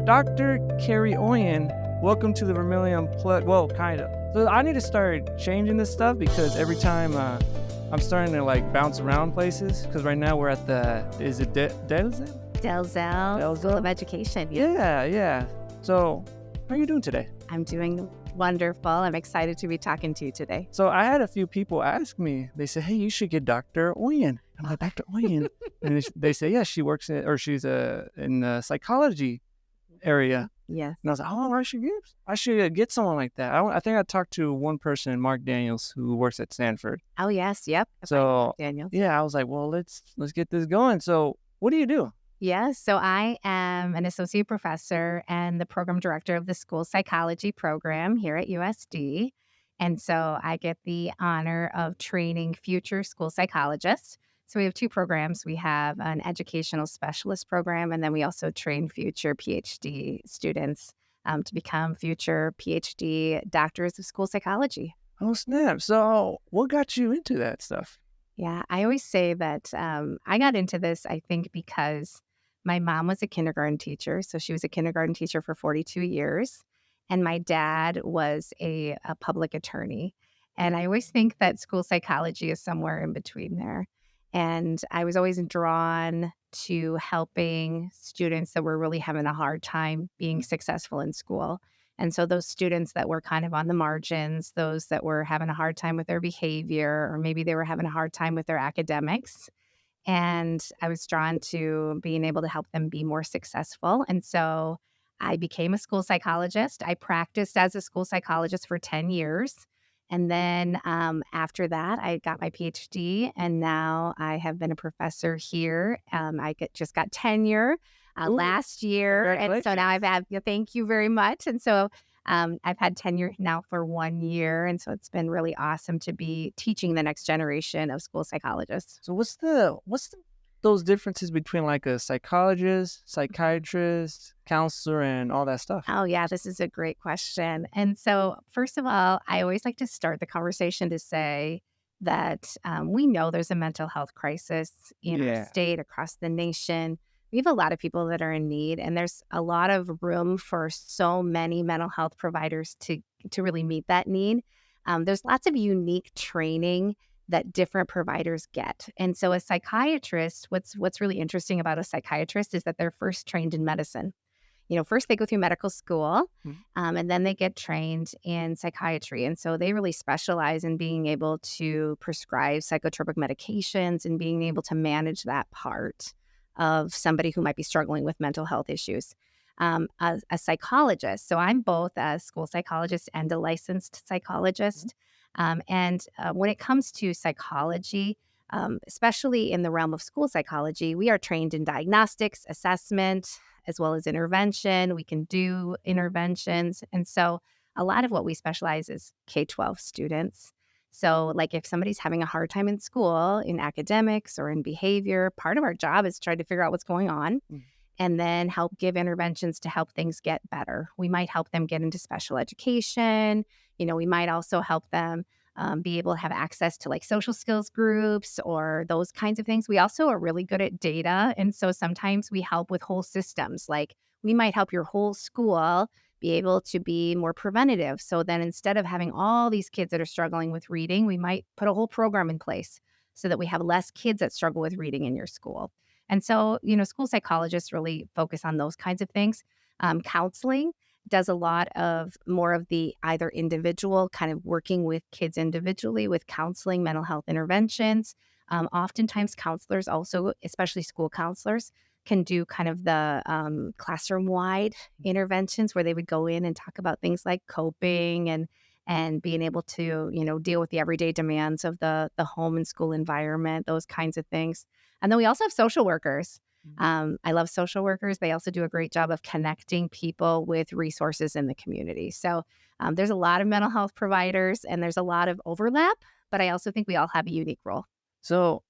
Dr. Kari Oyen, welcome to the Vermillion Unplugged. Well, kind of. So I need to start changing this stuff because every time I'm starting to like bounce around places. Because right now we're at the, is it Dalzell School of Education. Yeah. So how are you doing today? I'm doing wonderful. I'm excited to be talking to you today. So I had a few people ask me, they said, hey, you should get Dr. Oyen. I'm like, Dr. Oyen? And they say, yeah, she works in, or she's in the psychology area. Yes. And I was like, oh, I should get someone like that. I think I talked to one person, Mark Daniels, who works at Stanford. Oh, yes. Yep. So Daniels. yeah, I was like, well, let's get this going. So what do you do? Yes. So I am an associate professor and the program director of the school psychology program here at USD. And so I get the honor of training future school psychologists. So we have two programs. We have an educational specialist program, and then we also train future PhD students to become future PhD doctors of school psychology. Oh, snap. So what got you into that stuff? Yeah, I always say that I got into this, I think, because my mom was a kindergarten teacher. So she was a kindergarten teacher for 42 years. And my dad was a public attorney. And I always think that school psychology is somewhere in between there. And I was always drawn to helping students that were really having a hard time being successful in school. And so those students that were kind of on the margins, those that were having a hard time with their behavior, or maybe they were having a hard time with their academics. And I was drawn to being able to help them be more successful. And so I became a school psychologist. I practiced as a school psychologist for 10 years. And then after that, I got my PhD, and now I have been a professor here. Just got tenure last year. And so now I've had, thank you very much. And so I've had tenure now for 1 year. And so it's been really awesome to be teaching the next generation of school psychologists. So what's those differences between like a psychologist, psychiatrist, counselor, and all that stuff? Oh, yeah, this is a great question. And so first of all, I always like to start the conversation to say that we know there's a mental health crisis in our state, across the nation. We have a lot of people that are in need, and there's a lot of room for so many mental health providers to really meet that need. There's lots of unique training that different providers get. And so a psychiatrist, what's really interesting about a psychiatrist is that they're first trained in medicine. First they go through medical school, and then they get trained in psychiatry. And so they really specialize in being able to prescribe psychotropic medications and being able to manage that part of somebody who might be struggling with mental health issues. A psychologist, so I'm both a school psychologist and a licensed psychologist. And when it comes to psychology, especially in the realm of school psychology, we are trained in diagnostics, assessment, as well as intervention. We can do interventions. And so a lot of what we specialize is K-12 students. So like if somebody's having a hard time in school, in academics or in behavior, part of our job is try to figure out what's going on and then help give interventions to help things get better. We might help them get into special education. We might also help them be able to have access to like social skills groups or those kinds of things. We also are really good at data. And so sometimes we help with whole systems. Like we might help your whole school be able to be more preventative. So then instead of having all these kids that are struggling with reading, we might put a whole program in place so that we have less kids that struggle with reading in your school. And so, school psychologists really focus on those kinds of things. Counseling does a lot of more of the either individual, kind of working with kids individually with counseling, mental health interventions. Oftentimes counselors also, especially school counselors, can do kind of the classroom-wide interventions where they would go in and talk about things like coping and being able to, deal with the everyday demands of the home and school environment, those kinds of things. And then we also have social workers. I love social workers. They also do a great job of connecting people with resources in the community. So there's a lot of mental health providers and there's a lot of overlap, but I also think we all have a unique role. So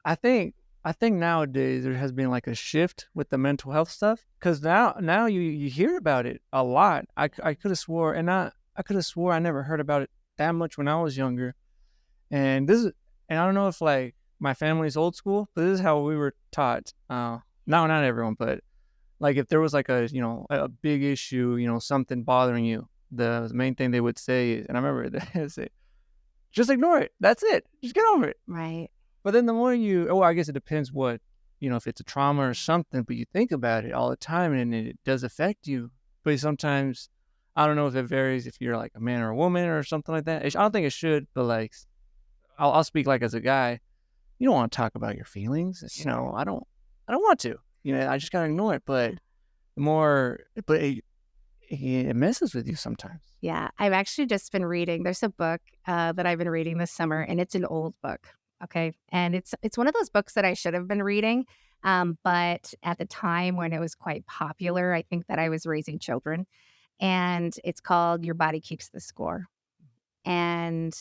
I think nowadays there has been like a shift with the mental health stuff because now you hear about it a lot. I could have swore I never heard about it that much when I was younger. And I don't know if like my family's old school, but this is how we were taught. Not everyone, but Like if there was like a, a big issue, something bothering you, the main thing they would say is, and I remember they say, just ignore it. That's it. Just get over it. Right. But then the more I guess it depends what, if it's a trauma or something, but you think about it all the time and it does affect you. But sometimes, I don't know if it varies if you're like a man or a woman or something like that. I don't think it should, but like, I'll speak like as a guy, you don't want to talk about your feelings. Sure. I don't want to, I just got to ignore it. But the more, but it messes with you sometimes. Yeah, I've actually just been reading. There's a book that I've been reading this summer, and it's an old book. Okay, and it's one of those books that I should have been reading, but at the time when it was quite popular, I think that I was raising children, and it's called "Your Body Keeps the Score," and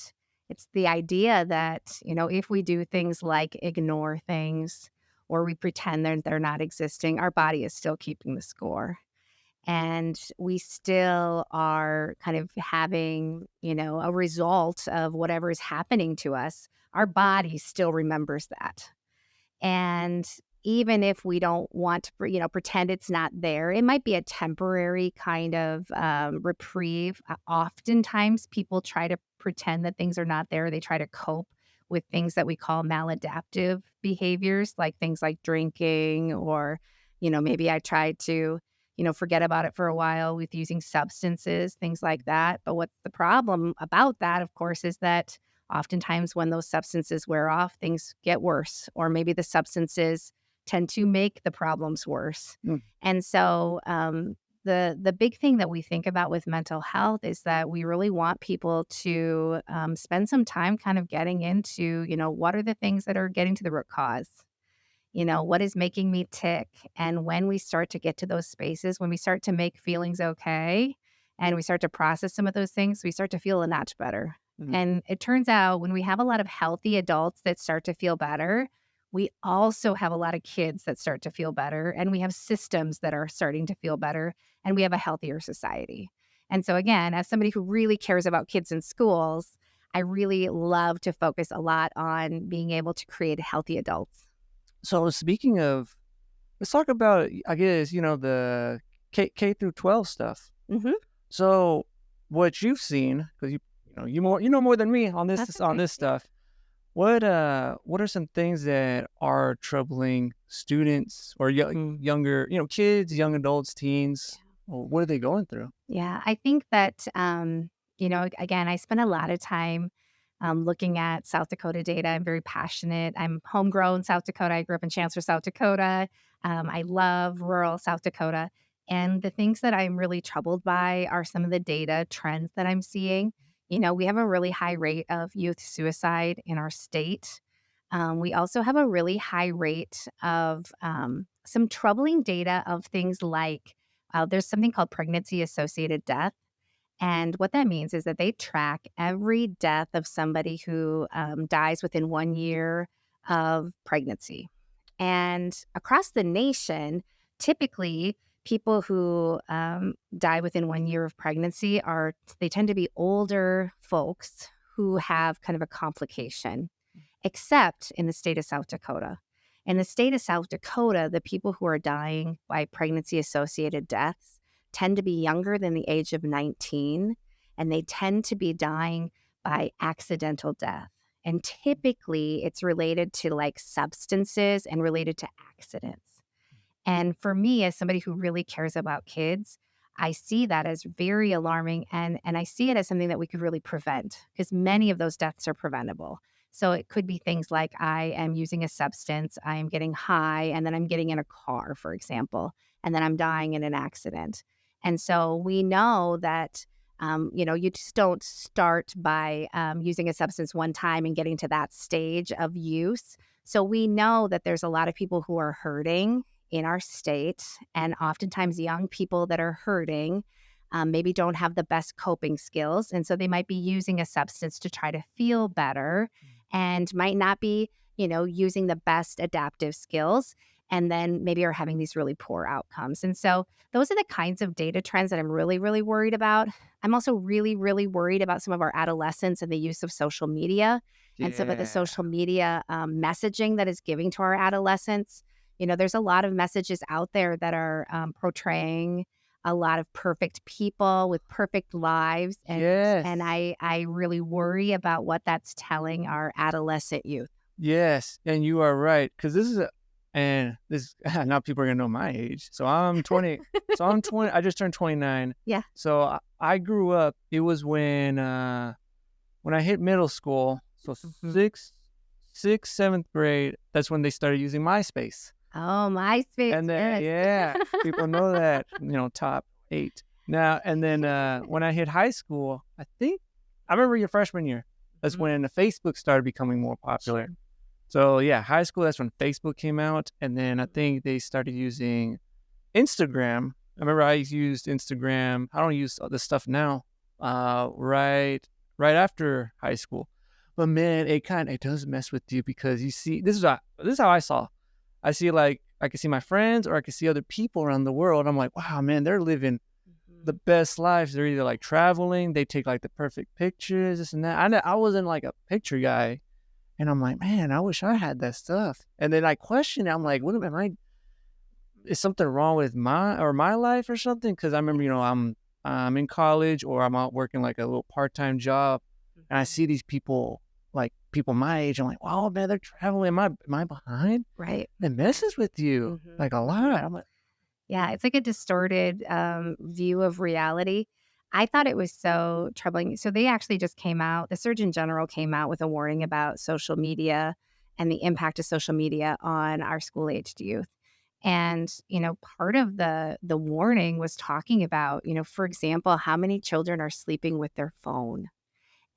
it's the idea that if we do things like ignore things or we pretend they're not existing, our body is still keeping the score and we still are kind of having, a result of whatever is happening to us, our body still remembers that. And even if we don't want to, pretend it's not there, it might be a temporary kind of reprieve. Oftentimes, people try to pretend that things are not there. They try to cope with things that we call maladaptive behaviors, like things like drinking, or, maybe I tried to, forget about it for a while with using substances, things like that. But what's the problem about that, of course, is that oftentimes when those substances wear off, things get worse, or maybe the substances tend to make the problems worse. Mm. And so the big thing that we think about with mental health is that we really want people to spend some time kind of getting into, what are the things that are getting to the root cause? What is making me tick? And when we start to get to those spaces, when we start to make feelings okay and we start to process some of those things, we start to feel a notch better. Mhm. And it turns out when we have a lot of healthy adults that start to feel better, we also have a lot of kids that start to feel better, and we have systems that are starting to feel better, and we have a healthier society. And so, again, as somebody who really cares about kids in schools, I really love to focus a lot on being able to create healthy adults. So speaking of, let's talk about, I guess, the K through 12 stuff. Hmm. So what you've seen, because you know more than me on That's on okay. this stuff. What are some things that are troubling students or younger, kids, young adults, teens? Or what are they going through? Yeah, I think that, again, I spend a lot of time looking at South Dakota data. I'm very passionate. I'm homegrown South Dakota. I grew up in Chancellor, South Dakota. I love rural South Dakota. And the things that I'm really troubled by are some of the data trends that I'm seeing. We have a really high rate of youth suicide in our state. We also have a really high rate of some troubling data of things like there's something called pregnancy associated death. And what that means is that they track every death of somebody who dies within 1 year of pregnancy. And across the nation, typically, people who die within 1 year of pregnancy they tend to be older folks who have kind of a complication, except in the state of South Dakota. In the state of South Dakota, the people who are dying by pregnancy associated deaths tend to be younger than the age of 19, and they tend to be dying by accidental death. And typically, it's related to like substances and related to accidents. And for me, as somebody who really cares about kids, I see that as very alarming, and I see it as something that we could really prevent because many of those deaths are preventable. So it could be things like I am using a substance, I am getting high, and then I'm getting in a car, for example, and then I'm dying in an accident. And so we know that, you just don't start by using a substance one time and getting to that stage of use. So we know that there's a lot of people who are hurting in our state, and oftentimes young people that are hurting maybe don't have the best coping skills. And so they might be using a substance to try to feel better and might not be, using the best adaptive skills. And then maybe are having these really poor outcomes. And so those are the kinds of data trends that I'm really, really worried about. I'm also really, really worried about some of our adolescents and the use of social media and some of the Yeah. social media messaging that is giving to our adolescents. There's a lot of messages out there that are portraying a lot of perfect people with perfect lives, and Yes. I really worry about what that's telling our adolescent youth. Yes, and you are right, because this is a and this now people are gonna know my age. So I'm 20, I just turned 29. Yeah. So I grew up, it was when I hit middle school, so Mhm. sixth, 7th grade, that's when they started using MySpace. Oh, MySpace, And then yes. yeah, people know that, top 8. Now and then, when I hit high school, I remember your freshman year, that's Mhm. when the Facebook started becoming more popular. Sure. So, yeah, high school, that's when Facebook came out, and then I think they started using Instagram. I remember I used Instagram. I don't use all this stuff now, right after high school. But man, it does mess with you because you see this is how I saw. I see, like, I can see my friends or I can see other people around the world. I'm like, wow, man, they're living the Mhm. best lives. They're either like traveling, they take like the perfect pictures, this and that. I wasn't like a picture guy, and I'm like, man, I wish I had that stuff. And then I question it. I'm like, what am I? Is something wrong with my life or something? Because I remember, I'm in college or I'm out working like a little part time job, and I Mhm. see these people, like people my age. I'm like, wow, man, they're traveling. Am I behind? Right. It messes with you Mhm. like a Mhm. lot. I'm like, Yeah, it's like a distorted view of reality. I thought it was so troubling. So they actually just came out, the Surgeon General came out with a warning about social media and the impact of social media on our school-aged youth. And, part of the warning was talking about, for example, how many children are sleeping with their phone.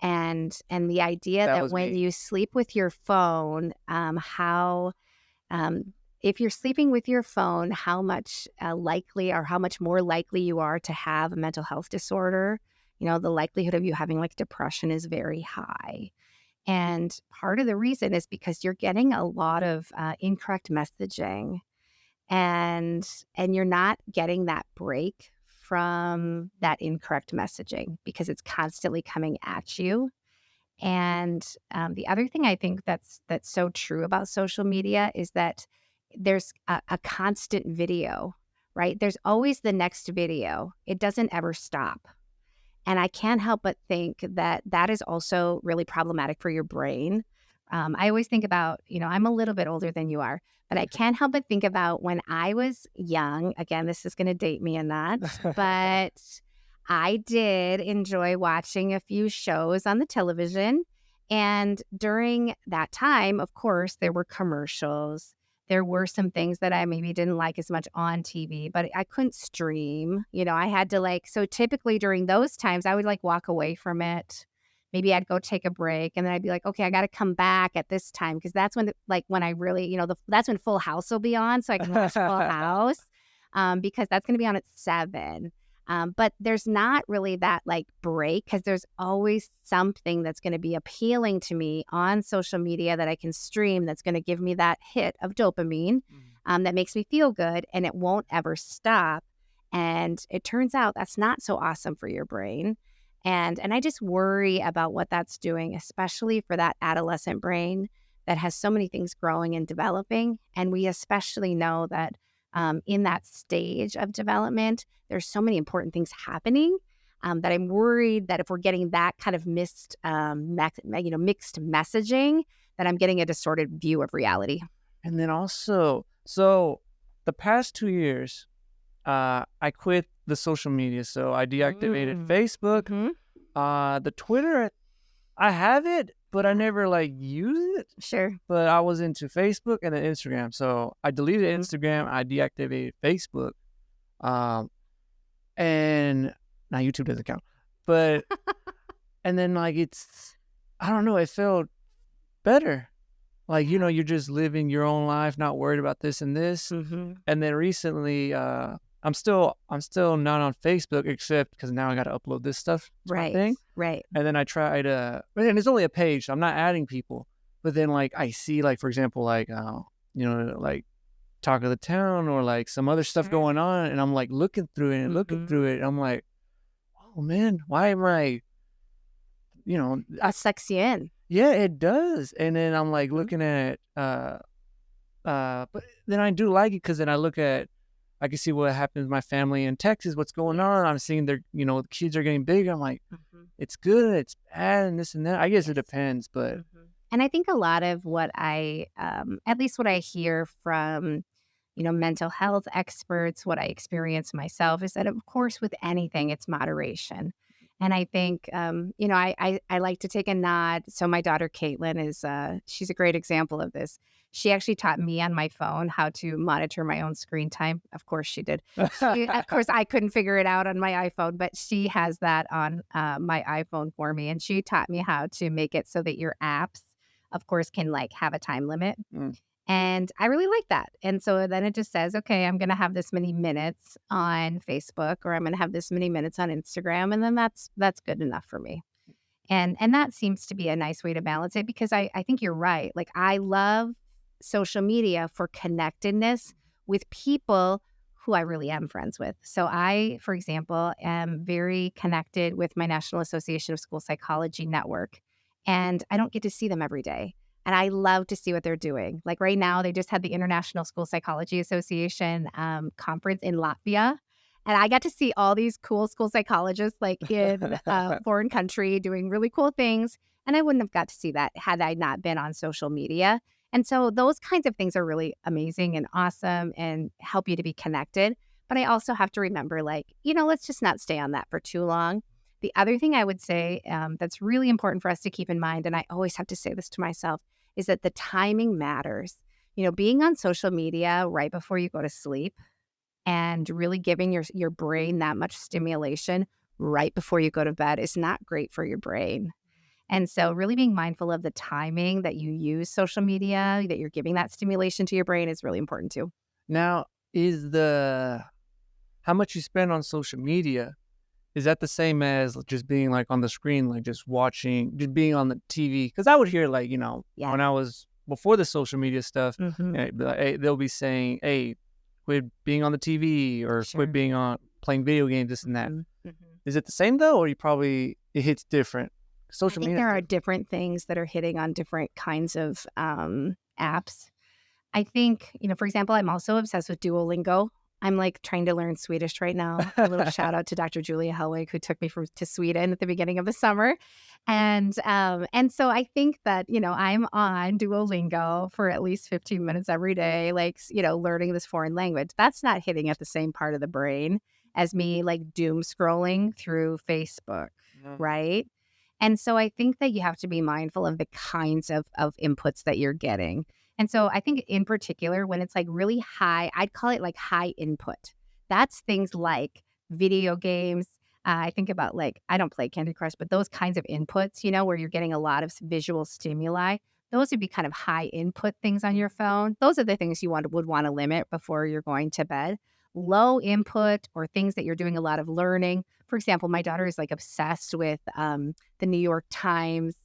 And the idea that that was when me. you sleep with your phone, how if you're sleeping with your phone, how much likely or how much more likely you are to have a mental health disorder. The likelihood of you having like depression is very high. And part of the reason is because you're getting a lot of incorrect messaging, and you're not getting that break from that incorrect messaging because it's constantly coming at you. And the other thing I think that's so true about social media is that there's a constant video, right? There's always the next video. It doesn't ever stop. And I can't help but think that that is also really problematic for your brain. I always think about, I'm a little bit older than you are, but I can't help but think about when I was young. Again, this is going to date me in that, but I did enjoy watching a few shows on the television. And during that time, of course, there were commercials. There were some things that I maybe didn't like as much on TV, but I couldn't stream. I had to so typically during those times, I would walk away from it. Maybe I'd go take a break and then I'd be like, okay, I got to come back at this time because that's when, when I really, that's when Full House will be on. So I can watch Full House because that's going to be on at 7. But there's not really that break because there's always something that's going to be appealing to me on social media that I can stream that's going to give me that hit of dopamine that makes me feel good, and it won't ever stop. And it turns out that's not so awesome for your brain. And I just worry about what that's doing, especially for that adolescent brain that has so many things growing and developing. And we especially know that in that stage of development, there's so many important things happening that I'm worried that if we're getting that kind of mixed messaging, that I'm getting a distorted view of reality. And then also, so the past 2 years, I quit the social media. So I deactivated Mm. Facebook. Hmm. The Twitter, I have it, but I never like use it. Sure. But I was into Facebook and then Instagram. So I deleted Mhm. Instagram. I deactivated Facebook. Um, and now YouTube doesn't count. But and then I don't know. It felt better. Like, you're just living your own life, not worried about this and this. Hmm. And then recently, I'm still not on Facebook except because now I got to upload this stuff to my Right. thing. Right. And then I try to, and it's only a page, so I'm not adding people. But then I see for example, like Talk of the Town or like some other stuff Sure. going on, and I'm like looking through it and looking Hmm. through it. And I'm like, oh man, why am I, I It sucks you in. yeah, it does. And then I'm like Mhm. looking at But then I do like it because then I can see what happens with my family in Texas, what's going on. I'm seeing the kids are getting bigger. I'm like, Mhm. it's good, it's bad, and this and that. I guess it Yes. depends, but Mhm. And I think a lot of what at least what I hear from, mental health experts, what I experience myself is that, of course, with anything, it's moderation. And I think, I like to take a nod. So my daughter Caitlin she's a great example of this. She actually taught me on my phone how to monitor my own screen time. Of course, she did. Of course, I couldn't figure it out on my iPhone, but she has that on my iPhone for me, and she taught me how to make it so that your apps, of course, can like have a time limit. mm, And I really like that. And so then it just says, okay, I'm going to have this many minutes on Facebook, or I'm going to have this many minutes on Instagram, and then that's good enough for me. And that seems to be a nice way to balance it because I think you're right. Like I love social media for connectedness with people who I really am friends with. So I, for example, am very connected with my National Association of School Psychology network, and I don't get to see them every day. And I love to see what they're doing. Like right now, they just had the International School Psychology Association conference in Latvia. And I got to see all these cool school psychologists like in a foreign country doing really cool things. And I wouldn't have got to see that had I not been on social media. And so those kinds of things are really amazing and awesome and help you to be connected. But I also have to remember, like, let's just not stay on that for too long. The other thing I would say that's really important for us to keep in mind, and I always have to say this to myself, is that the timing matters. Being on social media right before you go to sleep and really giving your brain that much stimulation right before you go to bed is not great for your brain. And so really being mindful of the timing that you use social media, that you're giving that stimulation to your brain is really important too. now is the how much you spend on social media, is that the same as just being like on the screen, like just being on the TV? Because I would hear like Yes. when I was before the social media stuff, Mhm. they'll be saying, "Hey, quit being on the TV or quit Sure. being on playing video games, this and that." Mhm. Mhm. Is it the same though, or it hits different? I Social think media is there are different. different things that are hitting on different kinds of apps. I think, for example, I'm also obsessed with Duolingo. I'm like trying to learn Swedish right now. A little shout out to Dr. Julia Hellwig, who took me to Sweden at the beginning of the summer. And so I think that, I'm on Duolingo for at least 15 minutes every day, like, learning this foreign language. That's not hitting at the same part of the brain as me like doom scrolling through Facebook, Mhm. right? And so I think that you have to be mindful of the kinds of inputs that you're getting. And so I think in particular, when it's like really high, I'd call it like high input. That's things like video games. I think about like, I don't play Candy Crush, but those kinds of inputs, where you're getting a lot of visual stimuli, those would be kind of high input things on your phone. Those are the things you would want to limit before you're going to bed. Low input or things that you're doing a lot of learning. For example, my daughter is like obsessed with the New York Times,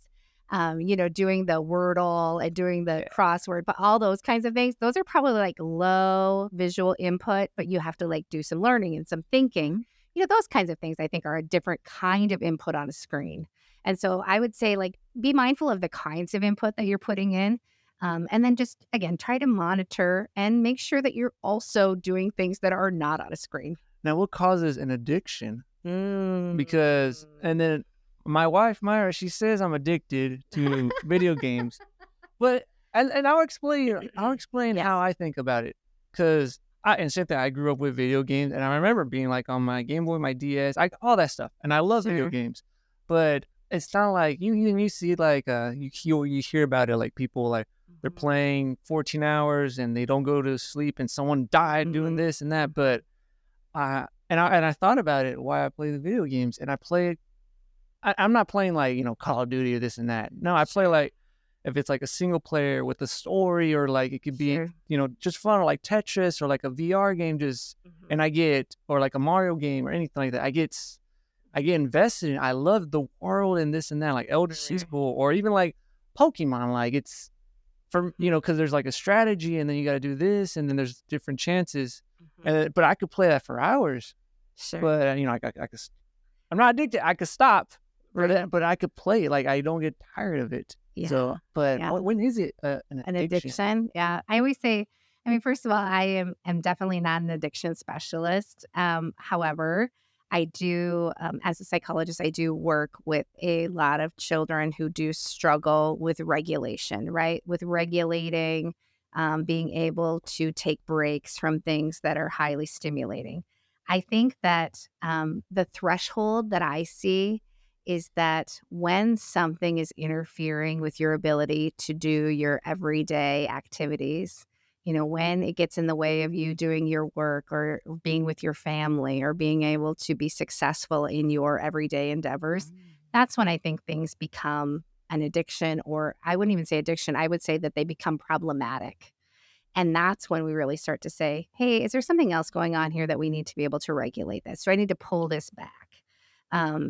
doing the Wordle and doing the Yeah. crossword, but all those kinds of things, those are probably like low visual input, but you have to like do some learning and some thinking. Mhm. Those kinds of things I think are a different kind of input on a screen. And so I would say, like, be mindful of the kinds of input that you're putting in. And then just, again, try to monitor and make sure that you're also doing things that are not on a screen. Now, what causes an addiction? Mm. Because and then my wife Myra, she says I'm addicted to video games, but and I'll explain Yes. how I think about it. Because and same thing, I grew up with video games, and I remember being like on my Game Boy, my DS, all that stuff, and I love video Sure. games. But it's not like you see like you hear about it, like people like they're Mhm. playing 14 hours and they don't go to sleep, and someone died doing Mhm. this and that. Mhm. But and I thought about it, why I play the video games, and I play I'm not playing like, Call of Duty or this and that. No, I play Sure. like if it's like a single player with a story, or like it could be, Sure. just fun, or like Tetris, or like a VR game, and Mhm. I get, or like a Mario game or anything like that. I get invested in. I love the world and this and that, like Elder Sure. Scroll, or even like Pokemon. Like it's from, Mhm. because there's like a strategy, and then you got to do this, and then there's different chances. Mhm. But I could play that for hours. Sure. But I could I'm not addicted. I could stop, but Right. but I could play it. Like I don't get tired of it. Yeah. So, but Yeah. when is it an An addiction? addiction? Yeah. I always say, I mean, first of all, I am definitely not an addiction specialist. However, I do, as a psychologist, I do work with a lot of children who do struggle with regulation, right? With regulating, being able to take breaks from things that are highly stimulating. I think that the threshold that I see is that when something is interfering with your ability to do your everyday activities, when it gets in the way of you doing your work or being with your family or being able to be successful in your everyday endeavors, that's when I think things become an addiction, or I wouldn't even say addiction. I would say that they become problematic. And that's when we really start to say, hey, is there something else going on here that we need to be able to regulate this? So I need to pull this back.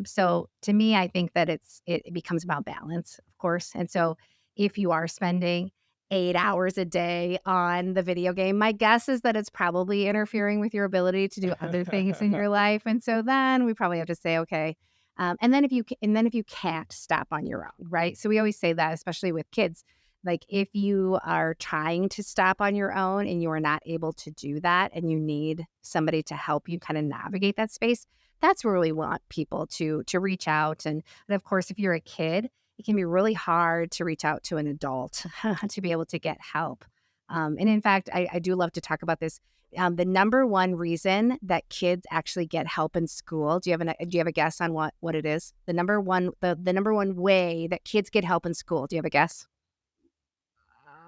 So to me, I think that it becomes about balance, of course. And so if you are spending 8 hours a day on the video game, my guess is that it's probably interfering with your ability to do other things in your life. And so then we probably have to say, okay. And then if you can't stop on your own, right? So we always say that, especially with kids, like if you are trying to stop on your own and you are not able to do that and you need somebody to help you kind of navigate that space, that's where we want people to reach out. And of course, if you're a kid, it can be really hard to reach out to an adult to be able to get help. And in fact, I do love to talk about this. The number one reason that kids actually get help in school. Do you have a guess on what it is? The number one way that kids get help in school. Do you have a guess?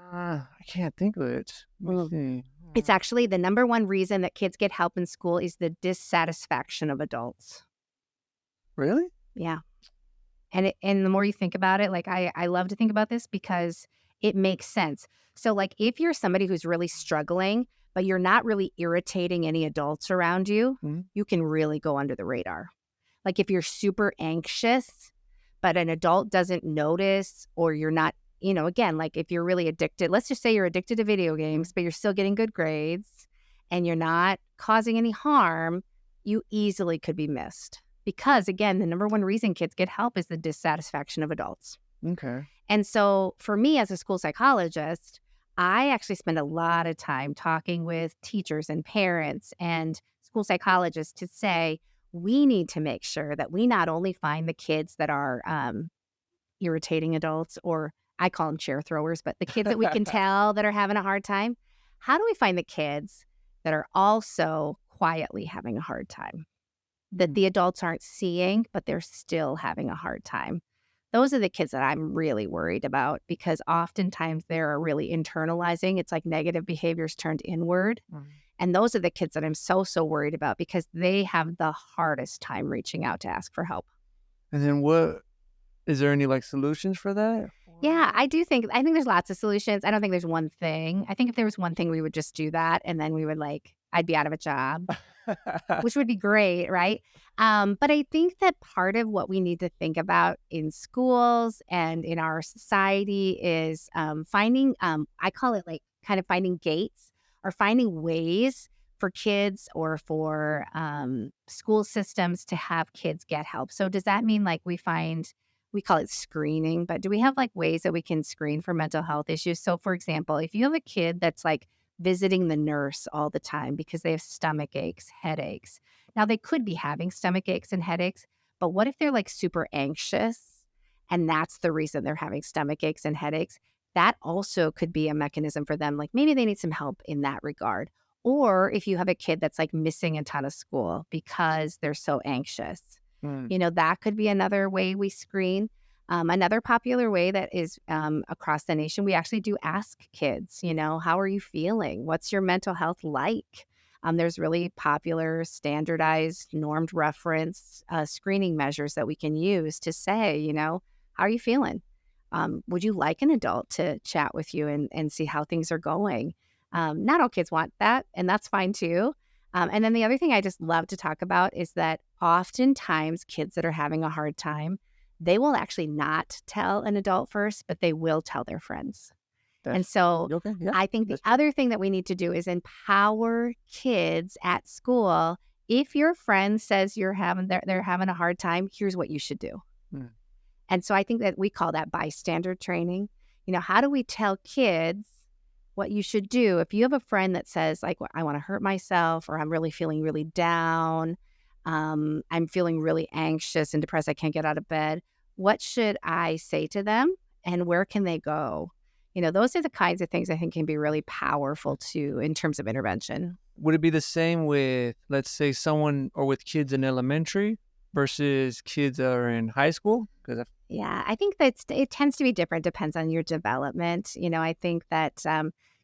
I can't think of it. Let me Mm. see. It's actually the number one reason that kids get help in school is the dissatisfaction of adults. Really? Yeah. And the more you think about it, like I love to think about this because it makes sense. So like if you're somebody who's really struggling, but you're not really irritating any adults around you, Mhm. you can really go under the radar. Like if you're super anxious, but an adult doesn't notice, or you're not, again, like if you're really addicted, let's just say you're addicted to video games, but you're still getting good grades and you're not causing any harm, you easily could be missed. Because again, the number one reason kids get help is the dissatisfaction of adults. Okay. And so for me as a school psychologist, I actually spend a lot of time talking with teachers and parents and school psychologists to say, we need to make sure that we not only find the kids that are irritating adults, or I call them chair throwers, but the kids that we can tell that are having a hard time. How do we find the kids that are also quietly having a hard time, that the adults aren't seeing, but they're still having a hard time? Those are the kids that I'm really worried about, because oftentimes they're really internalizing. It's like negative behaviors turned inward. Mhm. And those are the kids that I'm so worried about, because they have the hardest time reaching out to ask for help. And then what is there any like solutions for that? Yeah, I think there's lots of solutions. I don't think there's one thing. I think if there was one thing, we would just do that, and then we would I'd be out of a job, which would be great, right? But I think that part of what we need to think about in schools and in our society is finding, I call it like kind of finding gates, or finding ways for kids or for school systems to have kids get help. So does that mean like we call it screening, but do we have like ways that we can screen for mental health issues? So for example, if you have a kid that's like visiting the nurse all the time because they have stomach aches, headaches. Now, they could be having stomach aches and headaches, but what if they're like super anxious and that's the reason they're having stomach aches and headaches? That also could be a mechanism for them. Like maybe they need some help in that regard. Or if you have a kid that's like missing a ton of school because they're so anxious, Mm. that could be another way we screen. Another popular way that is across the nation, we actually do ask kids, how are you feeling? What's your mental health like? There's really popular, standardized, normed reference screening measures that we can use to say, how are you feeling? Would you like an adult to chat with you and see how things are going? Not all kids want that, and that's fine too. And then the other thing I just love to talk about is that oftentimes kids that are having a hard time, they will actually not tell an adult first, but they will tell their friends. And That's so okay. Yeah, I think the that's true. other thing that we need to do is empower kids at school. If your friend says they're having a hard time, here's what you should do. Mm. And so I think that we call that bystander training. How do we tell kids what you should do if you have a friend that says, like, "Well, I want to hurt myself," or "I'm really feeling really down. I'm feeling really anxious and depressed. I can't get out of bed." What should I say to them, and where can they go? Those are the kinds of things I think can be really powerful too in terms of intervention. Would it be the same with, let's say, someone or with kids in elementary versus kids that are in high school? Because Yeah, I think that it tends to be different, depends on your development. I think that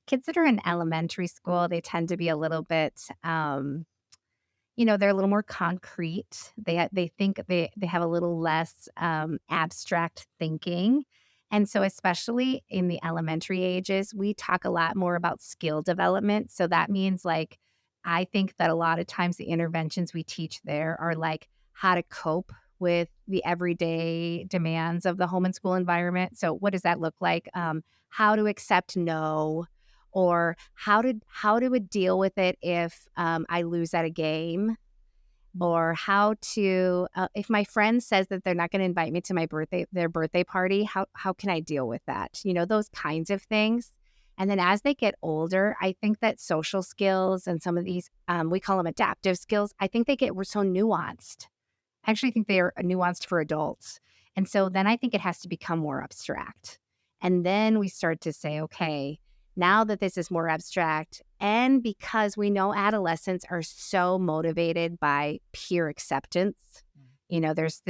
kids that are in elementary school, they tend to be a little bit, they're a little more concrete. They think they have a little less abstract thinking. And so, especially in the elementary ages, we talk a lot more about skill development. So that means, like, I think that a lot of times the interventions we teach there are like how to cope with the everyday demands of the home and school environment. So what does that look like? How to accept no, or how to deal with it if I lose at a game, or how to if my friend says that they're not going to invite me to their birthday party, how can I deal with that? Those kinds of things. And then as they get older, I think that social skills and some of these we call them adaptive skills. I think we're so nuanced. I actually think they are nuanced for adults. And so then I think it has to become more abstract. And then we start to say, okay, now that this is more abstract, and because we know adolescents are so motivated by peer acceptance, there's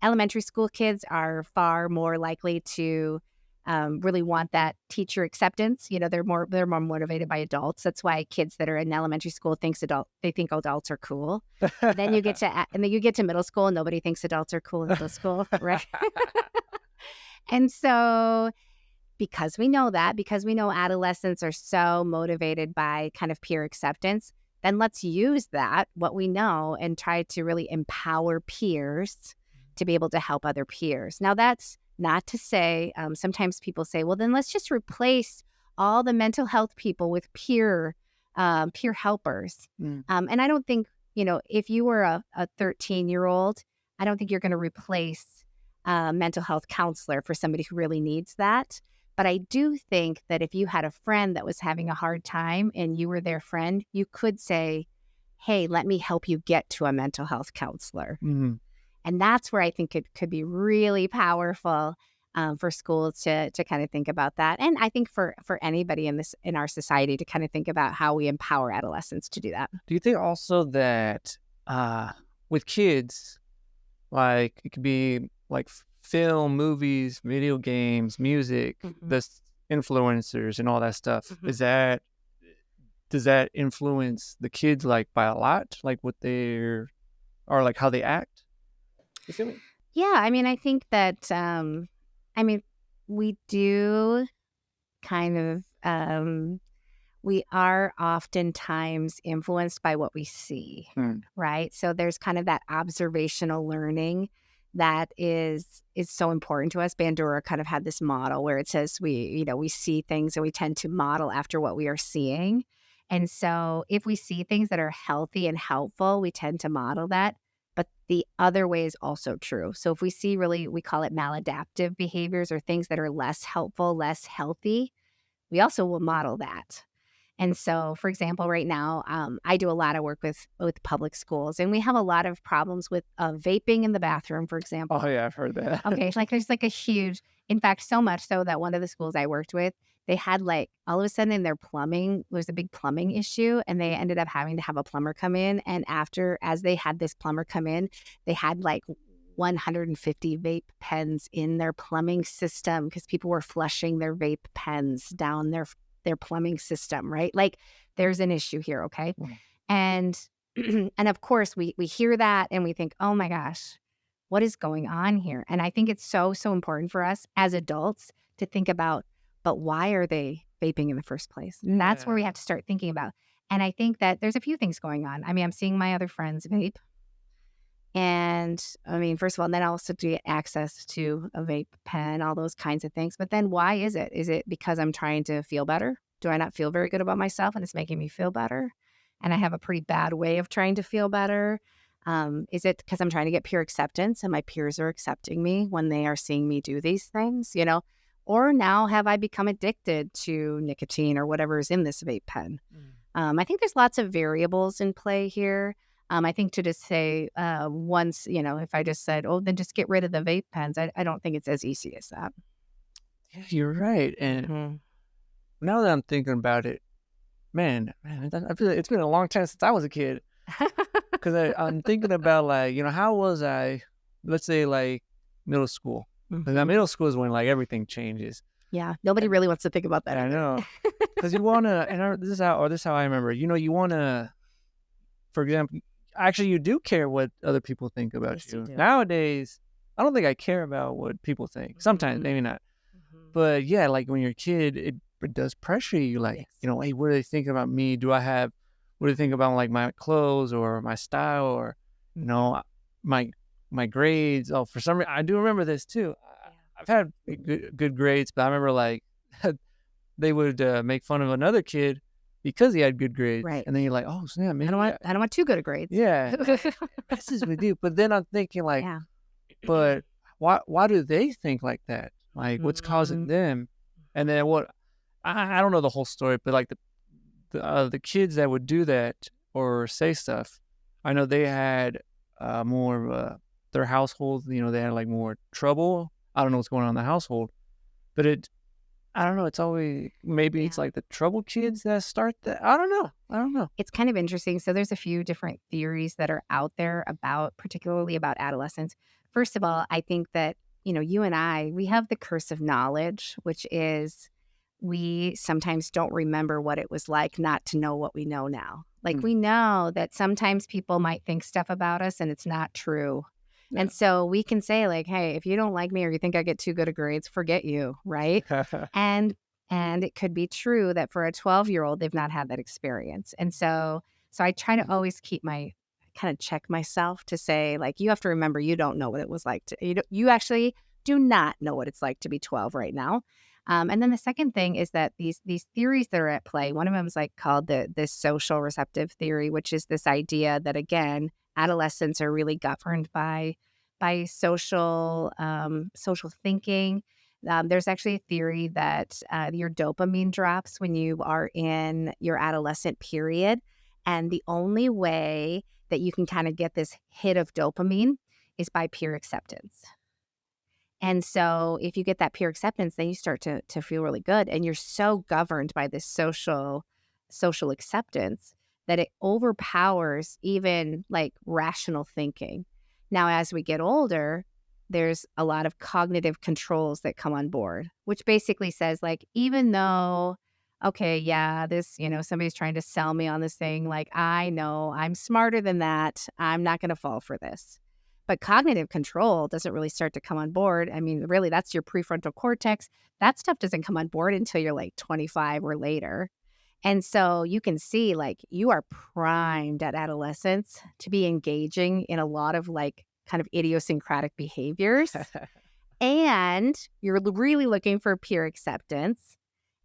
elementary school kids are far more likely to really want that teacher acceptance. They're more motivated by adults. That's why kids that are in elementary school think adults are cool. Then you get to middle school and nobody thinks adults are cool in middle school, right? And so because we know adolescents are so motivated by kind of peer acceptance, then let's use what we know, and try to really empower peers to be able to help other peers. Now, that's not to say, sometimes people say, well, then let's just replace all the mental health people with peer helpers. And I don't think, if you were a 13-year-old, I don't think you're going to replace a mental health counselor for somebody who really needs that. But I do think that if you had a friend that was having a hard time and you were their friend, you could say, hey, let me help you get to a mental health counselor. mm-hmm. And that's where I think it could be really powerful for schools to kind of think about that. And I think for anybody in our society to kind of think about how we empower adolescents to do that. Do you think also that with kids, like it could be like film, movies, video games, music, the influencers and all that stuff, does that influence the kids like by a lot, like what they're, or like how they act? You feel me? Yeah, I mean, I think that we do kind of we are oftentimes influenced by what we see, right? So there's kind of that observational learning that is so important to us. Bandura kind of had this model where it says we see things and we tend to model after what we are seeing. And so if we see things that are healthy and helpful, we tend to model that. But the other way is also true. So if we see we call it maladaptive behaviors, or things that are less helpful, less healthy, we also will model that. And so, for example, right now, I do a lot of work with public schools, and we have a lot of problems with vaping in the bathroom, for example. Oh yeah, I've heard that. Okay, there's like a huge, in fact, so much so that one of the schools I worked with, they had all of a sudden in their plumbing, there was a big plumbing issue, and they ended up having to have a plumber come in. And as they had this plumber come in, they had 150 vape pens in their plumbing system because people were flushing their vape pens down their plumbing system, right? There's an issue here, okay? And and of course we hear that and we think, oh my gosh, what is going on here? And I think it's so important for us as adults to think about, but why are they vaping in the first place? And that's where we have to start thinking about. And I think that there's a few things going on. I mean, I'm seeing my other friends vape. And I mean, first of all, then I also do get access to a vape pen, all those kinds of things. But then why is it? Is it because I'm trying to feel better? Do I not feel very good about myself and it's making me feel better? And I have a pretty bad way of trying to feel better. Is it because I'm trying to get peer acceptance and my peers are accepting me when they are seeing me do these things, Or now have I become addicted to nicotine or whatever is in this vape pen? I think there's lots of variables in play here. I think to just say once, if I just said, oh, then just get rid of the vape pens, I don't think it's as easy as that. Yeah, you're right. And Mhm. now that I'm thinking about it, man, I feel like it's been a long time since I was a kid. Because I'm thinking about, like, how was I, let's say, like, middle school. Because Mhm. middle school is when, like, everything changes. Yeah, nobody And really wants to think about that I again. know. Because you want to, and this is how I remember, you want to, for example, actually, you do care what other people think about Yes, you you. do. Nowadays, I don't think I care about what people think. Sometimes, Mhm. maybe not. Mhm. But yeah, like when you're a kid, it does pressure you. Like, Yes. hey, what do they think about me? What do they think about, like, my clothes or my style or, you Mhm. know, my my grades? Oh, for some reason, I do remember this too. Yeah. I've had good grades, but I remember, like, they would make fun of another kid because he had good grades, Right. and then you're like, oh snap, I don't maybe, want I don't want too good of grades. yeah, it messes with you. But then I'm thinking, like, Yeah. but why do they think like that? Like, what's causing Mhm. them? And Mhm. then what? I don't know the whole story, but, like, the kids that would do that or say stuff, I know they had more of their household. They had, like, more trouble. I don't know what's going on in the household, but I don't know. It's always, maybe it's Yeah. like the trouble kids that start that. I don't know. I don't know. It's kind of interesting. So there's a few different theories that are out there about particularly about adolescence. First of all, I think that, you and I, we have the curse of knowledge, which is we sometimes don't remember what it was like not to know what we know now. Like Mm, we know that sometimes people might think stuff about us and it's not true. yeah. And so we can say like, "Hey, if you don't like me or you think I get too good of grades, forget you," right? And and it could be true that for a 12-year-old, they've not had that experience. And so I try to always keep my kind of check myself to say, like, you have to remember you don't know what it was like to you actually do not know what it's like to be 12 right now. And then the second thing is that these theories that are at play, one of them is like called the social receptive theory, which is this idea that again, adolescents are really governed by social thinking. There's actually a theory that your dopamine drops when you are in your adolescent period. And the only way that you can kind of get this hit of dopamine is by peer acceptance. And so if you get that peer acceptance, then you start to feel really good. And you're so governed by this social acceptance that it overpowers even like rational thinking. Now, as we get older, there's a lot of cognitive controls that come on board, which basically says, like, even though, okay, yeah, this, somebody's trying to sell me on this thing, like, I know I'm smarter than that. I'm not going to fall for this. But cognitive control doesn't really start to come on board. I mean, really, that's your prefrontal cortex. That stuff doesn't come on board until you're like 25 or later. And so you can see, like, you are primed at adolescence to be engaging in a lot of like kind of idiosyncratic behaviors. And you're really looking for peer acceptance.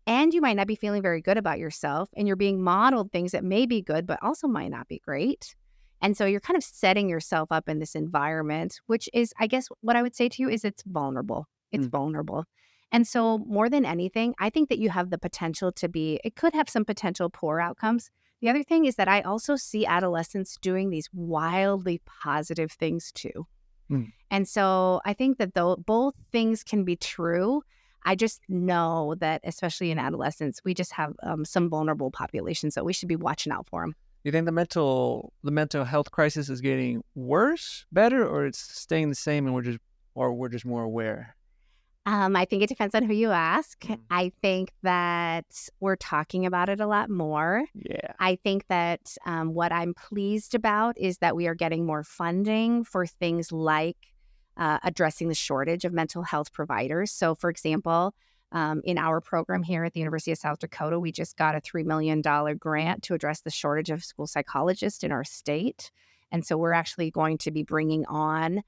And you might not be feeling very good about yourself. And you're being modeled things that may be good, but also might not be great. And so you're kind of setting yourself up in this environment, which is, I guess, what I would say to you is it's vulnerable. It's Mm. vulnerable. And so, more than anything, I think that you have the potential to be, it could have some potential poor outcomes. The other thing is that I also see adolescents doing these wildly positive things too. Mm. And so I think that though both things can be true, I just know that especially in adolescence, we just have some vulnerable populations, so we should be watching out for them. You think the mental health crisis is getting worse, better, or it's staying the same, and we're just more aware? I think it depends on who you ask. Mm. I think that we're talking about it a lot more. Yeah. I think that what I'm pleased about is that we are getting more funding for things like addressing the shortage of mental health providers. So, for example, in our program here at the University of South Dakota, we just got a $3 million grant to address the shortage of school psychologists in our state. And so we're actually going to be bringing on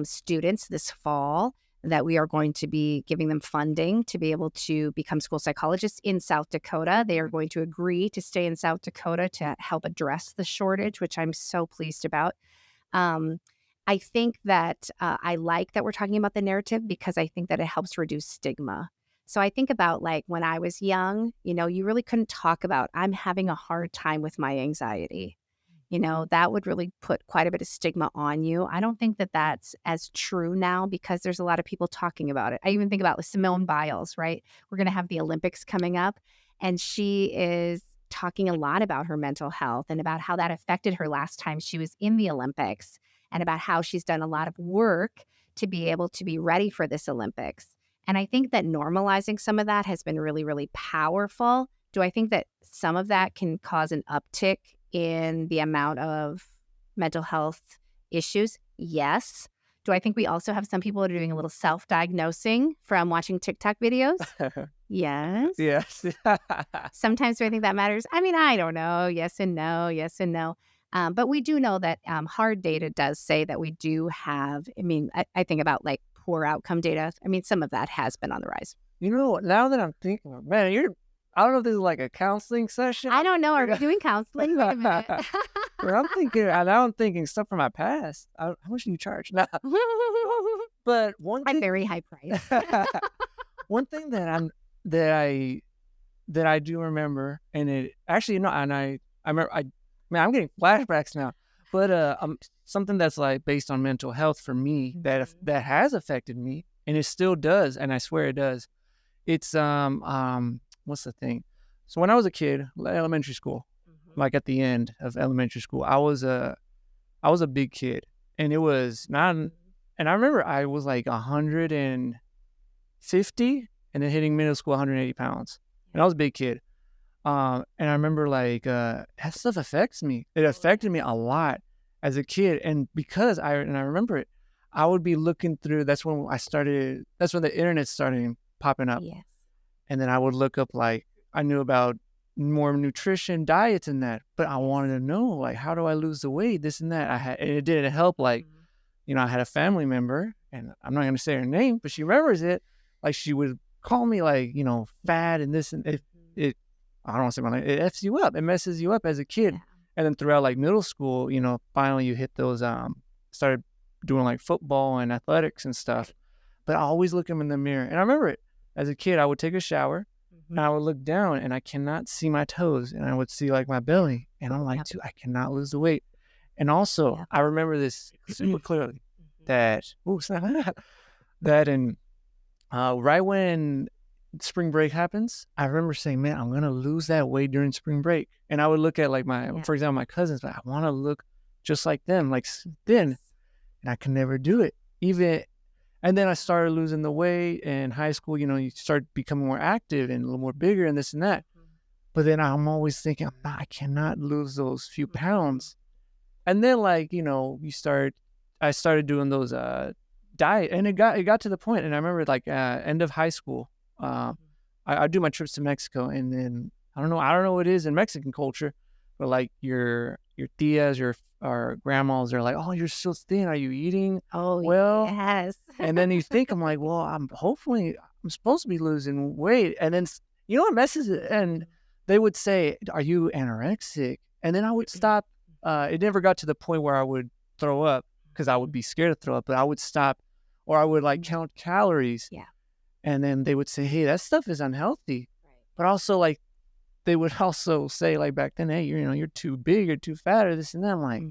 students this fall that we are going to be giving them funding to be able to become school psychologists in South Dakota. They are going to agree to stay in South Dakota to help address the shortage, which I'm so pleased about. Um, I think that I like that we're talking about the narrative because I think that it helps reduce stigma. So I think about like when I was young, you really couldn't talk about, I'm having a hard time with my anxiety. That would really put quite a bit of stigma on you. I don't think that that's as true now because there's a lot of people talking about it. I even think about Simone Biles, right? We're going to have the Olympics coming up, and she is talking a lot about her mental health and about how that affected her last time she was in the Olympics and about how she's done a lot of work to be able to be ready for this Olympics. And I think that normalizing some of that has been really, really powerful. Do I think that some of that can cause an uptick in the amount of mental health issues? Yes. Do I think we also have some people that are doing a little self-diagnosing from watching TikTok videos? Yes. Yes. Sometimes do I think that matters? I mean, I don't know. Yes and no. Yes and no. But we do know that hard data does say that we do have, I mean, I think about like poor outcome data. I mean, some of that has been on the rise. Now that I'm thinking, man, I don't know if this is like a counseling session. I don't know. Are we doing counseling? Wait a minute. Now I'm thinking stuff from my past. How much do you charge? Nah. But I'm very high price. one thing that I do remember, and it actually, and I remember, man, I'm getting flashbacks now. But something that's like based on mental health for me that has affected me, and it still does, and I swear it does. It's what's the thing? So when I was a kid, elementary school, like at the end of elementary school, I was a big kid, and it was not. And I remember I was like 150, and then hitting middle school 180 pounds, and I was a big kid. And I remember like that stuff affects me. It affected me a lot as a kid, and because I remember it, I would be looking through. That's when the internet started popping up. Yes. And then I would look up, like, I knew about more nutrition, diets and that, but I wanted to know, like, how do I lose the weight, this and that. And it didn't help, like, I had a family member, and I'm not going to say her name, but she remembers it. Like, she would call me, like, fat and this, and I don't want to say my name, it F's you up. It messes you up as a kid. Yeah. And then throughout, like, middle school, finally you hit those, started doing, like, football and athletics and stuff. But I always look them in the mirror. And I remember it. As a kid, I would take a shower, and I would look down, and I cannot see my toes, and I would see like my belly, and I'm like, dude, I cannot lose the weight. And also, I remember this super clearly that in right when spring break happens, I remember saying, man, I'm gonna lose that weight during spring break. And I would look at like for example, my cousins, like, I want to look just like them, like thin, and I can never do it. And then I started losing the weight in high school. You start becoming more active and a little more bigger and this and that. But then I'm always thinking, I cannot lose those few pounds. And then, like, I started doing those diet, and it got to the point. And I remember, like, end of high school, I do my trips to Mexico, and then I don't know what it is in Mexican culture, but like your tias, our grandmas are like, oh, you're so thin. Are you eating? Oh, well, yes. And then you think, I'm like, well, I'm supposed to be losing weight. And then, what messes it? And they would say, are you anorexic? And then I would stop. It never got to the point where I would throw up because I would be scared to throw up, but I would stop, or I would like count calories. Yeah. And then they would say, hey, that stuff is unhealthy. Right. But also, like, they would also say, like, back then, hey, you're too big, you're too fat, or this and that. I'm like,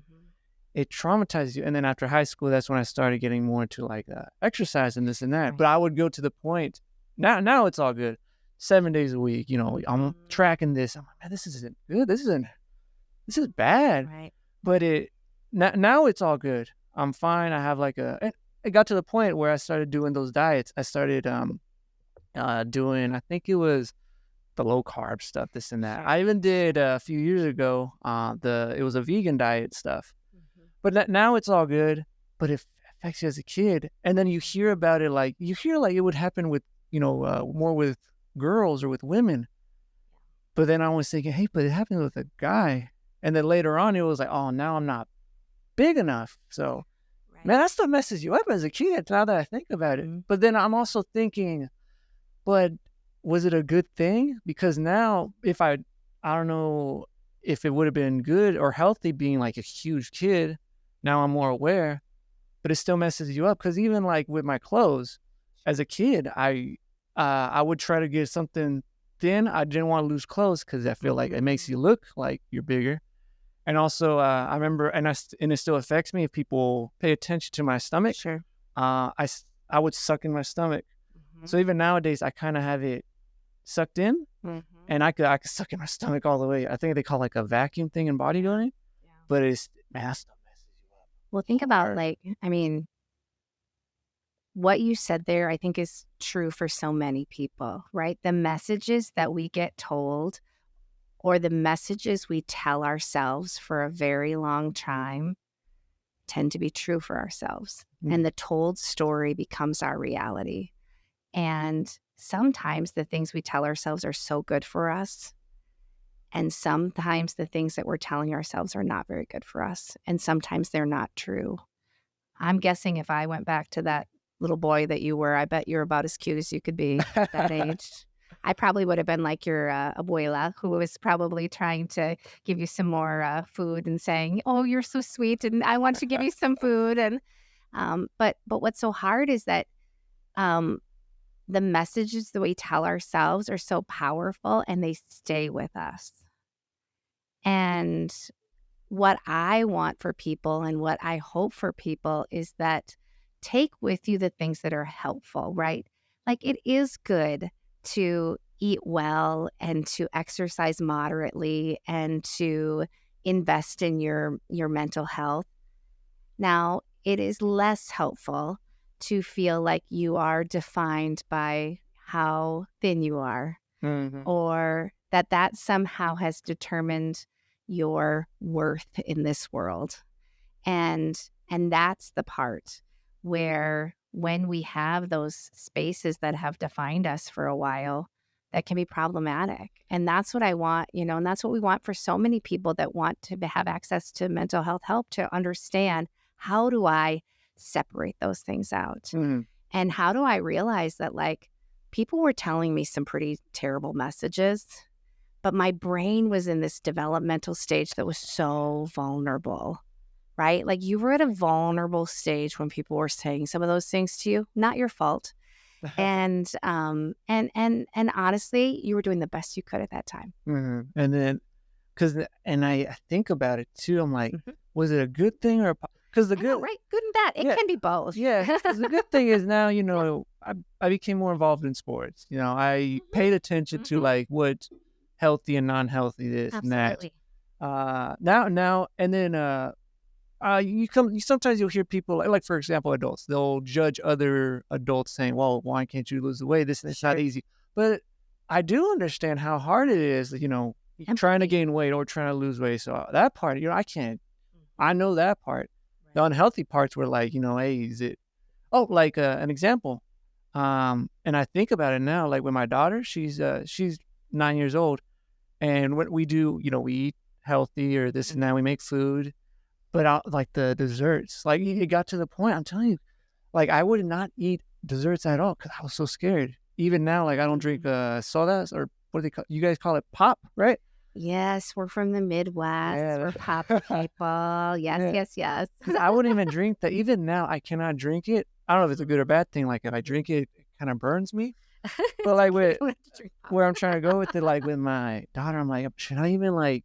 it traumatizes you. And then after high school, that's when I started getting more into like exercise and this and that. Right. But I would go to the point, now it's all good. 7 days a week, I'm tracking this. I'm like, man, this isn't good. This is bad. Right. But now it's all good. I'm fine. I have like it got to the point where I started doing those diets. I started doing, I think it was the low carb stuff, this and that. I even did a few years ago, it was a vegan diet stuff. But now it's all good, but it affects you as a kid. And then you hear about it, like it would happen with, more with girls or with women. But then I was thinking, hey, but it happened with a guy. And then later on, it was like, oh, now I'm not big enough. So, man, that stuff messes you up as a kid, now that I think about it. But then I'm also thinking, but was it a good thing? Because now, I don't know if it would have been good or healthy being like a huge kid. Now I'm more aware, but it still messes you up. Because even like with my clothes, as a kid, I would try to get something thin. I didn't want to lose clothes because I feel like it makes you look like you're bigger. And also, I remember, and it still affects me if people pay attention to my stomach. Sure. I would suck in my stomach. So even nowadays, I kind of have it sucked in, and I could suck in my stomach all the way. I think they call it like a vacuum thing in bodybuilding, Yeah. but it's man, that stuff messes you up. Well, think about what you said there, I think is true for so many people, right? The messages that we get told or the messages we tell ourselves for a very long time tend to be true for ourselves. And the told story becomes our reality. And sometimes the things we tell ourselves are so good for us. And sometimes the things that we're telling ourselves are not very good for us. And sometimes they're not true. I'm guessing if I went back to that little boy that you were, I bet you're about as cute as you could be at that age. I probably would have been like your abuela, who was probably trying to give you some more food and saying, "Oh, you're so sweet, and I want to give you some food." And but what's so hard is that um, the messages that we tell ourselves are so powerful, and they stay with us. And what I want for people and what I hope for people is that take with you the things that are helpful, right? Like it is good to eat well and to exercise moderately and to invest in your mental health. Now, it is less helpful to feel like you are defined by how thin you are or that somehow has determined your worth in this world. And that's the part where when we have those spaces that have defined us for a while, that can be problematic. And that's what I want, and that's what we want for so many people that want to have access to mental health help, to understand, how do I separate those things out? And how do I realize that like people were telling me some pretty terrible messages, but my brain was in this developmental stage that was so vulnerable, right? Like you were at a vulnerable stage when people were saying some of those things to you, not your fault. And honestly, you were doing the best you could at that time. And then, and I think about it too. I'm like, was it a good thing or because the good, right? Good and bad. It can be both. Yeah, 'cause the good thing is now, I became more involved in sports. I paid attention to like what healthy and non-healthy this and that. Absolutely. Now, and then you sometimes you'll hear people like for example adults, they'll judge other adults saying, well, why can't you lose the weight, this and it's not easy. But I do understand how hard it is, trying to gain weight or trying to lose weight. So that part, I know that part. The unhealthy parts were like, hey, is it like an example, and I think about it now, like with my daughter, she's 9 years old, and what we do, we eat healthy or this and that, we make food. But like the desserts, like it got to the point, I'm telling you, like I would not eat desserts at all because I was so scared. Even now, like I don't drink sodas, or what do they call? You guys call it pop, right? Yes, we're from the Midwest. Yeah, We're pop people. Yes, yes. 'Cause I wouldn't even drink that. Even now, I cannot drink it. I don't know if it's a good or bad thing. Like if I drink it, it kind of burns me. But like where I'm trying to go with it, like with my daughter, I'm like, should I even like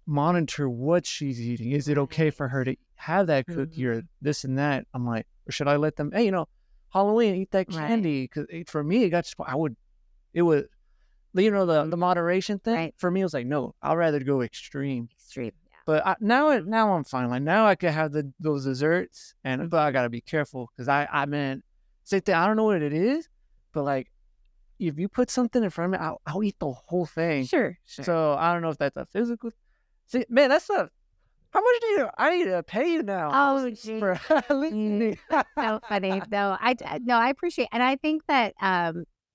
monitor what she's eating? Is it okay for her to have that cookie or this and that? I'm like, or should I let them, hey, Halloween, eat that candy? Because for me, it got to, it would, the moderation thing. For me, it was like, no, I'd rather go extreme. Yeah. But now I'm fine. Like now I can have those desserts, but I gotta be careful because I mean, say thing, I don't know what it is, but like if you put something in front of me, I'll eat the whole thing. Sure. So I don't know if that's a physical. See, man, that's a. How much do you? I need to pay you now. Oh, geez. For listening. So funny. No, I appreciate, and I think that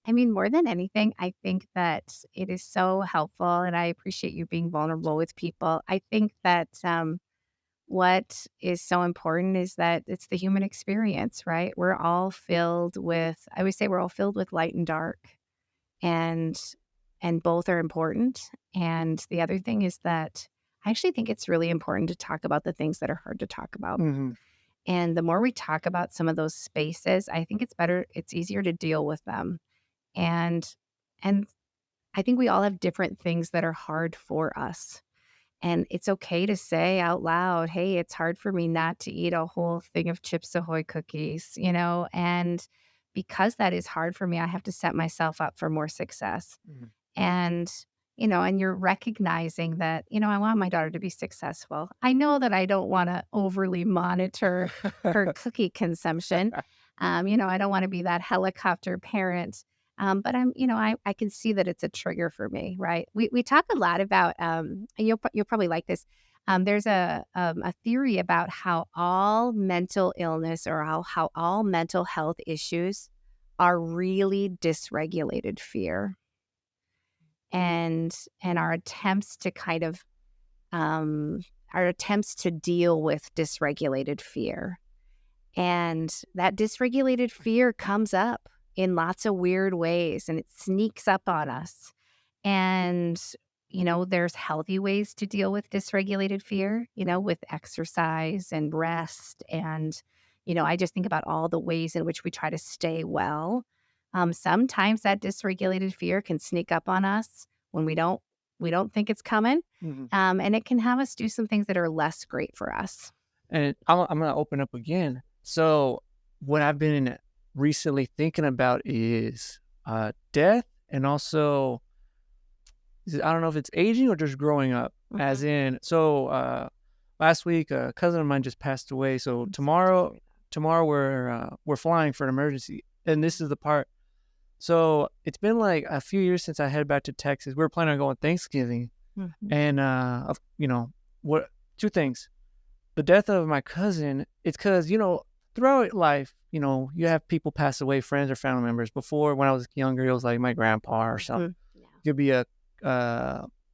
more than anything, I think that it is so helpful, and I appreciate you being vulnerable with people. I think that what is so important is that it's the human experience, right? We're all filled with, I always say we're all filled with light and dark, and both are important. And the other thing is that I actually think it's really important to talk about the things that are hard to talk about. Mhm. And the more we talk about some of those spaces, I think it's easier to deal with them. And and I think we all have different things that are hard for us. And it's okay to say out loud, "Hey, it's hard for me not to eat a whole thing of Chips Ahoy cookies," and because that is hard for me, I have to set myself up for more success. Mhm. And, and you're recognizing that, I want my daughter to be successful. I know that I don't want to overly monitor her cookie consumption. I don't want to be that helicopter parent. But I can see that it's a trigger for me, right? We talk a lot about, and you'll probably like this. There's a theory about how all mental illness or how all mental health issues are really dysregulated fear and our attempts to kind of our attempts to deal with dysregulated fear. And that dysregulated fear comes up in lots of weird ways and it sneaks up on us. And, there's healthy ways to deal with dysregulated fear, with exercise and rest. And, I just think about all the ways in which we try to stay well. Sometimes that dysregulated fear can sneak up on us when we don't think it's coming. Mhm. And it can have us do some things that are less great for us. And I'm gonna open up again. So what I've been recently thinking about is death, and also I don't know if it's aging or just growing up. As Mhm. in, so last week a cousin of mine just passed away. So I'm sorry to hear tomorrow we're flying for an emergency, and this is the part. So it's been like a few years since I headed back to Texas. We were planning on going Thanksgiving, that. Mhm. and what two things. The death of my cousin, it's because, throughout life, you have people pass away, friends or family members. Before, when I was younger, it was like my grandpa or something. Mhm. Yeah. It could be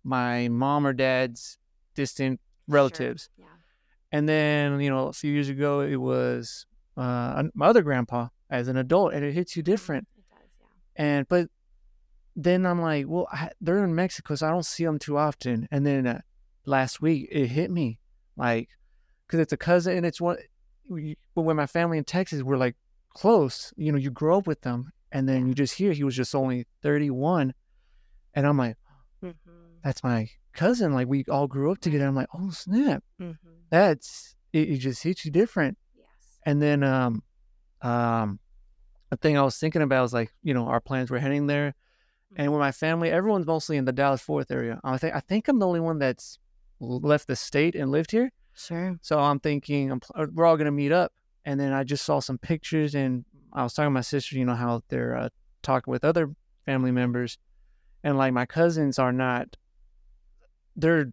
my mom or dad's distant Sure. relatives. Yeah. And then, a few years ago, it was my other grandpa as an adult, and it hits you Mhm. different. It does, yeah. But then I'm like, well, they're in Mexico, so I don't see them too often. And then last week, it hit me like, because it's a cousin, and it's one. But when my family in Texas, we're like close. You grow up with them, and then Yeah. you just hear he was just only 31, and I'm like, Mhm. that's my cousin. Like we all grew up together. Right. I'm like, oh snap, Mhm. that's it. It just hits you different. Yes. And then um, a thing I was thinking about was like, our plans were heading there, and with Mhm. my family, everyone's mostly in the Dallas Fort area. I think I'm the only one that's left the state and lived here. Sure. So I'm thinking we're all gonna meet up, and then I just saw some pictures, and I was talking to my sister, how they're talking with other family members, and like my cousins are not, they're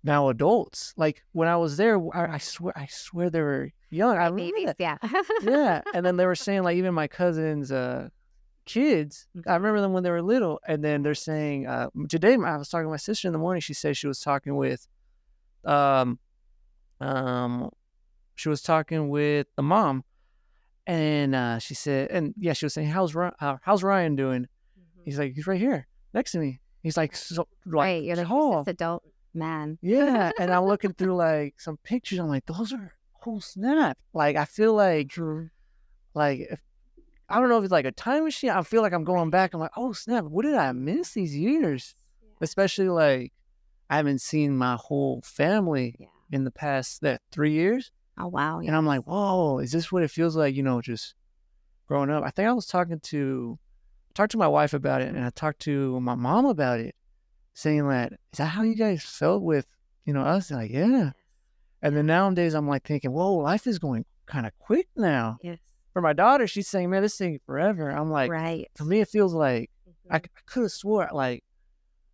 now adults. Like when I was there, I swear they were young. I Right, remember babies, that. yeah. Yeah, and then they were saying like even my cousins' kids. I Mhm. remember them when they were little, and then they're Right. saying today I was talking to my sister in the morning. She said um um she was talking with the mom. And she said, and yeah, she was saying, how's Ryan doing? Mhm. He's like, he's right here next to me. He's like, Right. so like Right, you're like, "Who's this tall. adult man?" Yeah. And I'm looking through like some pictures. I'm like, those are whole snap. Like, I feel Mhm. like if I don't know if it's like a time machine. I feel like I'm going Right. back. I'm like, oh snap, what did I miss these Yes. years? Yeah. Especially like I haven't seen my whole family Yeah. in the past 3 years. Oh, wow, And I'm yes. like, whoa, is this what it feels like, just growing up? I think I was talked to my wife about it, and I talked to my mom about it, saying that, "Is that how you guys felt with, us?" They're like, "Yeah." Yes. And then Yeah. nowadays, I'm like thinking, "Whoa, life is going kind of quick now." Yes. For my daughter, she's saying, "Man, this thing forever." I'm like, Right. for me, it feels like I Mhm. could have swore like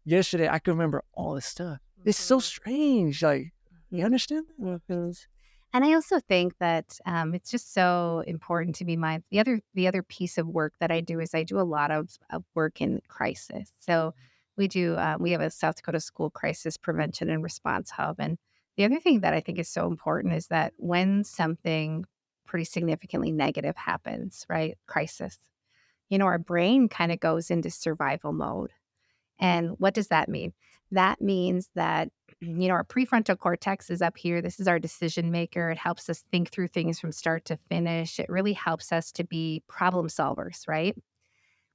yesterday I could remember all this stuff. It's so Mhm. strange. Like, you Mhm. understand that? Mhm. And I also think that it's just so important to be mindful. The other piece of work that I do is I do a lot of work in crisis. So we have a South Dakota School Crisis Prevention and Response Hub, and the other thing that I think is so important is that when something pretty significantly negative happens, right, crisis, our brain kind of goes into survival mode. And what does that mean? That means that, our prefrontal cortex is up here. This is our decision maker. It helps us think through things from start to finish. It really helps us to be problem solvers, right?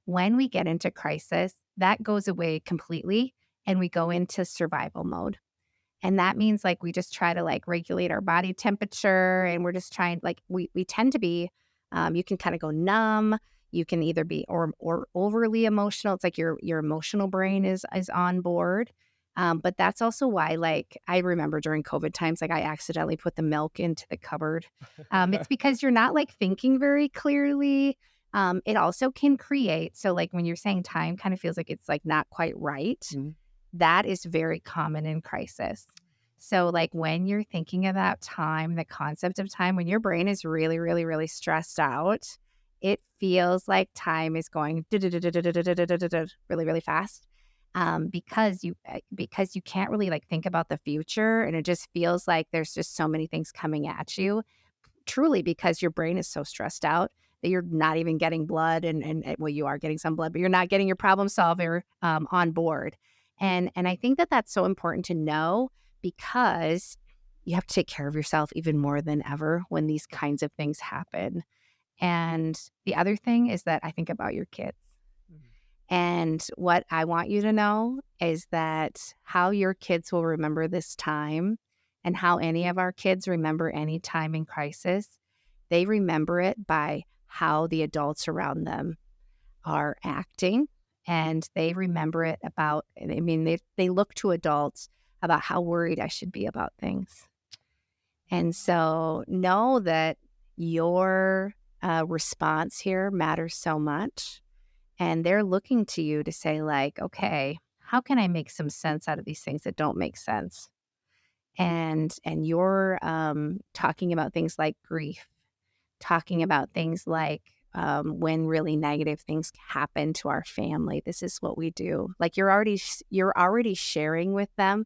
When we get into crisis, that goes away completely and we go into survival mode. And that means like we just try to like regulate our body temperature and we're just trying like we tend to be you can kind of go numb. You can either be or overly emotional. It's like your emotional brain is on board. But that's also why, like, I remember during COVID times, like I accidentally put the milk into the cupboard. It's because you're not like thinking very clearly. It also can create, so like when you're saying time kind of feels like it's like not quite right. Mhm. That is very common in crisis. So like when you're thinking about time, the concept of time, when your brain is really, really, really stressed out, it feels like time is going really, really fast. Because you can't really like think about the future and it just feels like there's just so many things coming at you truly because your brain is so stressed out that you're not even getting blood and well, you are getting some blood, but you're not getting your problem solver on board. And I think that that's so important to know because you have to take care of yourself even more than ever when these kinds of things happen. And the other thing is that I think about your kids. And what I want you to know is that how your kids will remember this time and how any of our kids remember any time in crisis, they remember it by how the adults around them are acting. And they remember it about, I mean, they look to adults about how worried I should be about things. And so know that your response here matters so much. And they're looking to you to say like, okay, how can I make some sense out of these things that don't make sense? And you're talking about things like grief, talking about things like when really negative things happen to our family. This is what we do. Like you're already sharing with them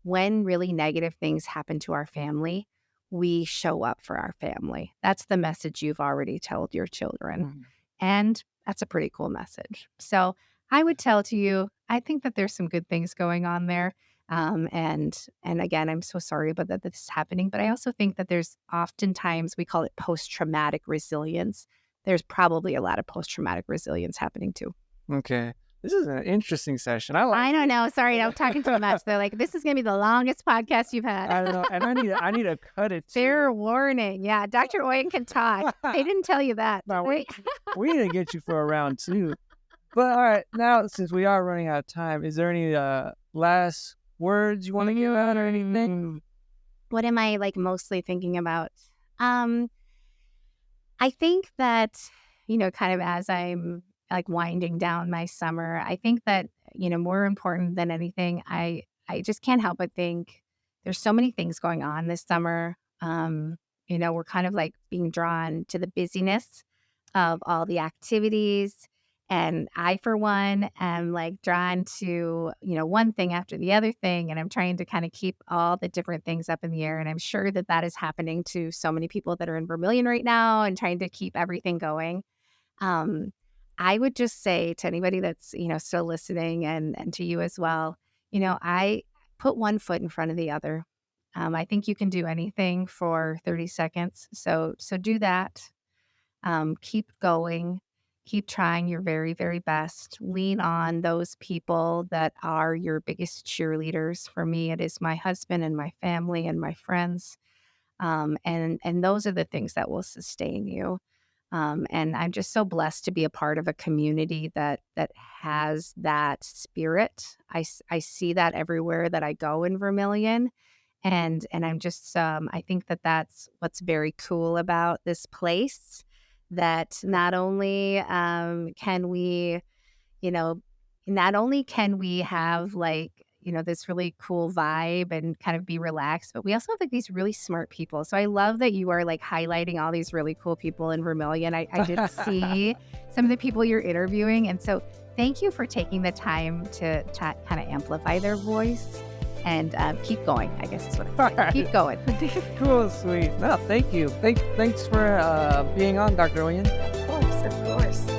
when really negative things happen to our family. We show up for our family. That's the message you've already told your children. Mhm. And that's a pretty cool message. So I would tell to you, I think that there's some good things going on there. And again, I'm so sorry about that this is happening, but I also think that there's oftentimes we call it post-traumatic resilience. There's probably a lot of post-traumatic resilience happening too. Okay. This is an interesting session. I like I don't it. know. Sorry, I'm talking too much. They're like, this is going to be the longest podcast you've I had. don't know. And I need to cut it Fair too. warning. Yeah, Dr. Oyen can talk. They didn't tell you that. No, Right? we need to get you for a round two. But all right, now since we are running out of time, is there any last words you want to give out or anything? What am I like mostly thinking about? Um, I think that, kind of as I'm like winding down my summer, I think that, more important than anything, I just can't help but think there's so many things going on this summer. We're kind of like being drawn to the busyness of all the activities. And I, for one, am like drawn to, one thing after the other thing. And I'm trying to kind of keep all the different things up in the air. And I'm sure that that is happening to so many people that are in Vermillion right now and trying to keep everything going. Um, I would just say to anybody that's, still listening and to you as well, I put one foot in front of the other. I think you can do anything for 30 seconds. So do that. Keep going, keep trying your very, very best. Lean on those people that are your biggest cheerleaders. For me, it is my husband and my family and my friends. And those are the things that will sustain you. And I'm just so blessed to be a part of a community that has that spirit. I see that everywhere that I go in Vermillion. And I'm just I think that that's what's very cool about this place, that not only can we, you know, not only can we have like, this really cool vibe and kind of be relaxed, but we also have like these really smart people. So I love that you are like highlighting all these really cool people in Vermillion. I did see some of the people you're interviewing. And so thank you for taking the time to kind of amplify their voice and keep going, I guess is what I'm saying. Keep going. Cool, sweet. No, thank you. Thanks for being on, Dr. Oyen. Of course, of course.